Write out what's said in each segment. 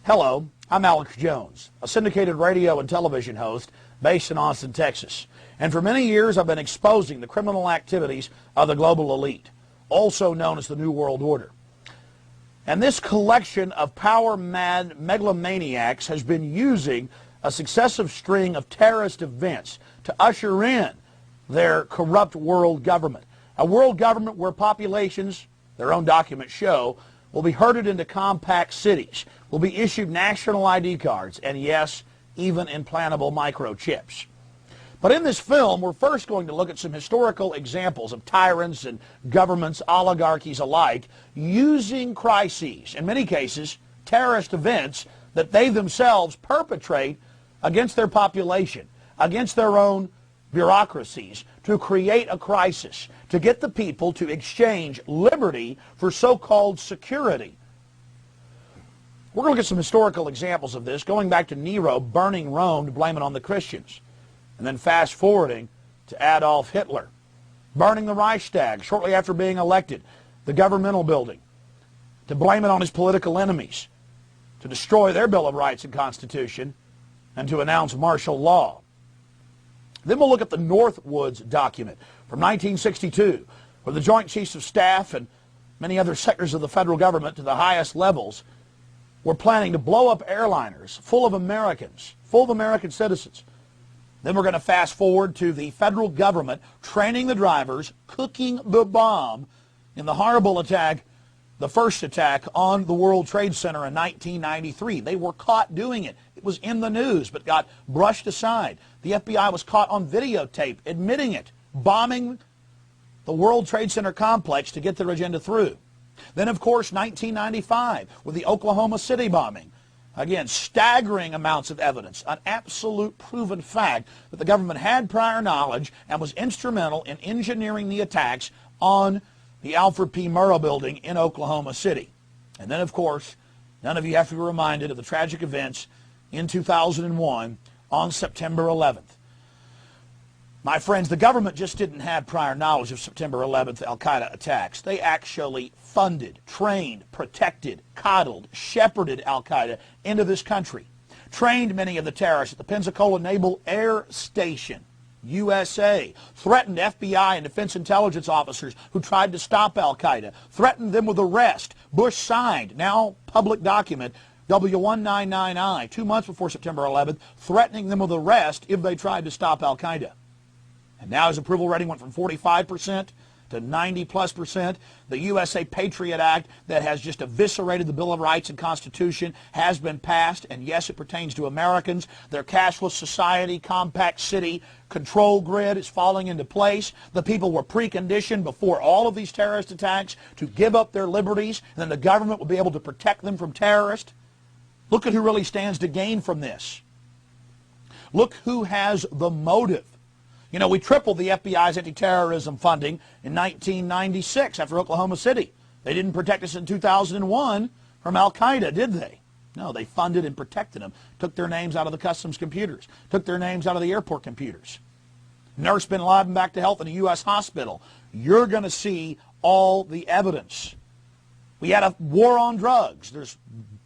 Hello, I'm Alex Jones, a syndicated radio and television host based in Austin, Texas. And for many years I've been exposing the criminal activities of the global elite, also known as the New World Order. And this collection of power-mad megalomaniacs has been using a successive string of terrorist events to usher in their corrupt world government. A world government where populations, their own documents show, will be herded into compact cities, will be issued national ID cards, and yes, even implantable microchips. But in this film, we're first going to look at some historical examples of tyrants and governments, oligarchies alike, using crises, in many cases, terrorist events that they themselves perpetrate against their population, against their own bureaucracies, to create a crisis, to get the people to exchange liberty for so-called security. We're going to look at some historical examples of this, going back to Nero burning Rome to blame it on the Christians, and then fast-forwarding to Adolf Hitler burning the Reichstag shortly after being elected, the governmental building, to blame it on his political enemies, to destroy their Bill of Rights and Constitution, and to announce martial law. Then we'll look at the Northwoods document from 1962, where the Joint Chiefs of Staff and many other sectors of the federal government to the highest levels were planning to blow up airliners full of Americans, full of American citizens. Then we're going to fast forward to the federal government training the drivers, cooking the bomb in the horrible attack, the first attack on the World Trade Center in 1993. They were caught doing it. It was in the news, but got brushed aside. The FBI was caught on videotape admitting it, bombing the World Trade Center complex to get their agenda through. Then, of course, 1995 with the Oklahoma City bombing. Again, staggering amounts of evidence, an absolute proven fact that the government had prior knowledge and was instrumental in engineering the attacks on the Alfred P. Murrah building in Oklahoma City. And then, of course, none of you have to be reminded of the tragic events in 2001 on September 11th. My friends, the government just didn't have prior knowledge of September 11th al-Qaeda attacks. They actually funded, trained, protected, coddled, shepherded al-Qaeda into this country, trained many of the terrorists at the Pensacola Naval Air Station, USA, threatened FBI and defense intelligence officers who tried to stop al-Qaeda, threatened them with arrest. Bush signed, now public document, W199I, 2 months before September 11th, threatening them with arrest if they tried to stop al-Qaeda. And now his approval rating went from 45% to to 90+%. The USA Patriot Act that has just eviscerated the Bill of Rights and Constitution has been passed, and yes, it pertains to Americans. Their cashless society, compact city control grid is falling into place. The people were preconditioned before all of these terrorist attacks to give up their liberties, and then the government will be able to protect them from terrorists. Look at who really stands to gain from this. Look who has the motive. You know, we tripled the FBI's anti-terrorism funding in 1996 after Oklahoma City. They didn't protect us in 2001 from Al-Qaeda, did they? No, they funded and protected them. Took their names out of the customs computers. Took their names out of the airport computers. Nursed bin Laden back to health in a U.S. hospital. You're going to see all the evidence. We had a war on drugs. There's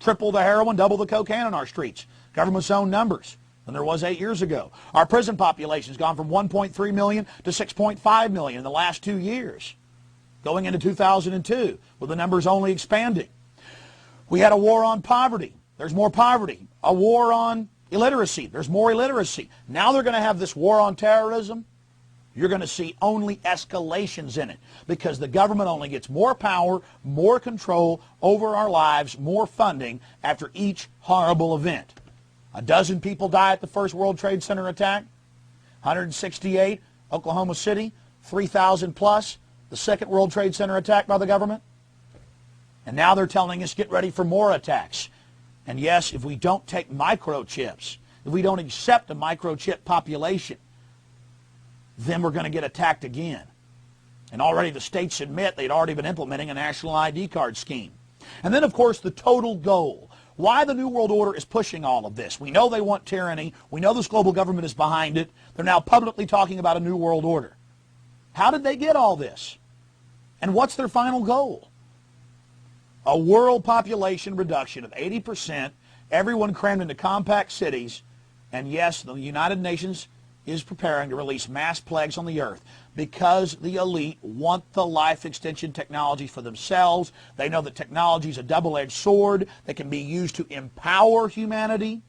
triple the heroin, double the cocaine on our streets. Government's own numbers than there was 8 years ago. Our prison population has gone from 1.3 million to 6.5 million in the last 2 years, going into 2002, with the numbers only expanding. We had a war on poverty. There's more poverty. A war on illiteracy. There's more illiteracy. Now they're going to have this war on terrorism. You're going to see only escalations in it because the government only gets more power, more control over our lives, more funding after each horrible event. 12 people die at the first World Trade Center attack, 168, Oklahoma City, 3,000 plus, the second World Trade Center attack by the government. And now they're telling us get ready for more attacks. And yes, if we don't take microchips, if we don't accept a microchip population, then we're going to get attacked again. And already the states admit they'd already been implementing a national ID card scheme. And then, of course, the total goal. Why the New World Order is pushing all of this. We know they want tyranny. We know this global government is behind it. They're now publicly talking about a New World Order. How did they get all this? And what's their final goal? A world population reduction of 80%, everyone crammed into compact cities, and yes, the United Nations is preparing to release mass plagues on the earth because the elite want the life extension technology for themselves. They know that technology is a double-edged sword that can be used to empower humanity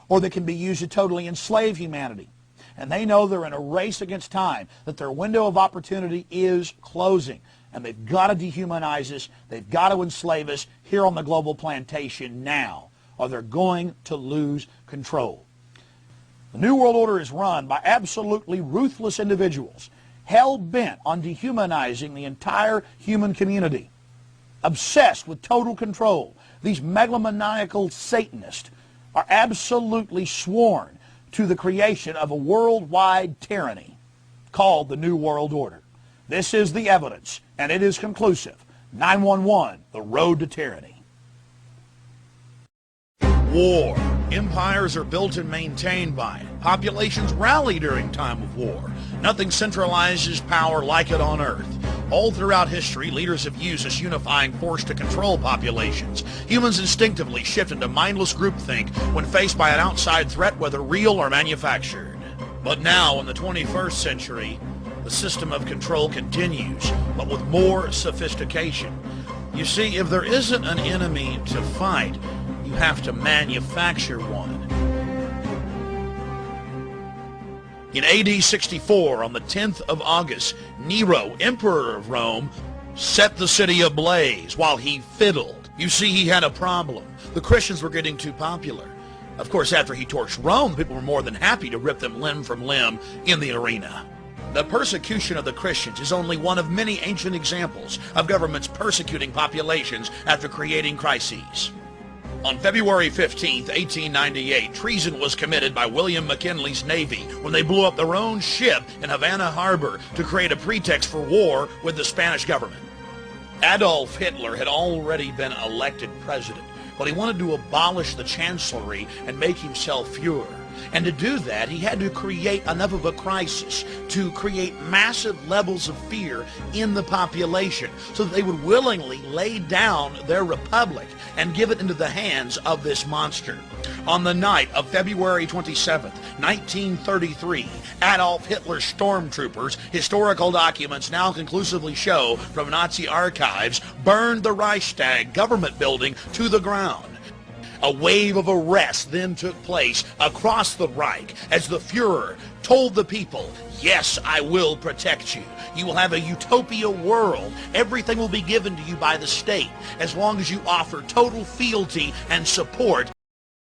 or that can be used to totally enslave humanity. And they know they're in a race against time, that their window of opportunity is closing. And they've got to dehumanize us. They've got to enslave us here on the global plantation now, or they're going to lose control. The New World Order is run by absolutely ruthless individuals, hell-bent on dehumanizing the entire human community, obsessed with total control. These megalomaniacal Satanists are absolutely sworn to the creation of a worldwide tyranny called the New World Order. This is the evidence, and it is conclusive. 911, the road to tyranny. War. Empires are built and maintained by it. Populations rally during time of war. Nothing centralizes power like it on Earth. All throughout history, leaders have used this unifying force to control populations. Humans instinctively shift into mindless groupthink when faced by an outside threat, whether real or manufactured. But now, in the 21st century, the system of control continues, but with more sophistication. You see, if there isn't an enemy to fight, you have to manufacture one. In AD 64, on the 10th of August, Nero, emperor of Rome, set the city ablaze while he fiddled. You see, he had a problem. The Christians were getting too popular. Of course, after he torched Rome, people were more than happy to rip them limb from limb in the arena. The persecution of the Christians is only one of many ancient examples of governments persecuting populations after creating crises. On February 15, 1898, treason was committed by William McKinley's Navy when they blew up their own ship in Havana Harbor to create a pretext for war with the Spanish government. Adolf Hitler had already been elected president, but he wanted to abolish the chancellery and make himself Fuhrer. And to do that, he had to create enough of a crisis to create massive levels of fear in the population so that they would willingly lay down their republic and give it into the hands of this monster. On the night of February 27, 1933, Adolf Hitler's stormtroopers, historical documents now conclusively show from Nazi archives, burned the Reichstag government building to the ground. A wave of arrest then took place across the Reich as the Fuhrer told the people, yes, I will protect you. You will have a utopia world. Everything will be given to you by the state as long as you offer total fealty and support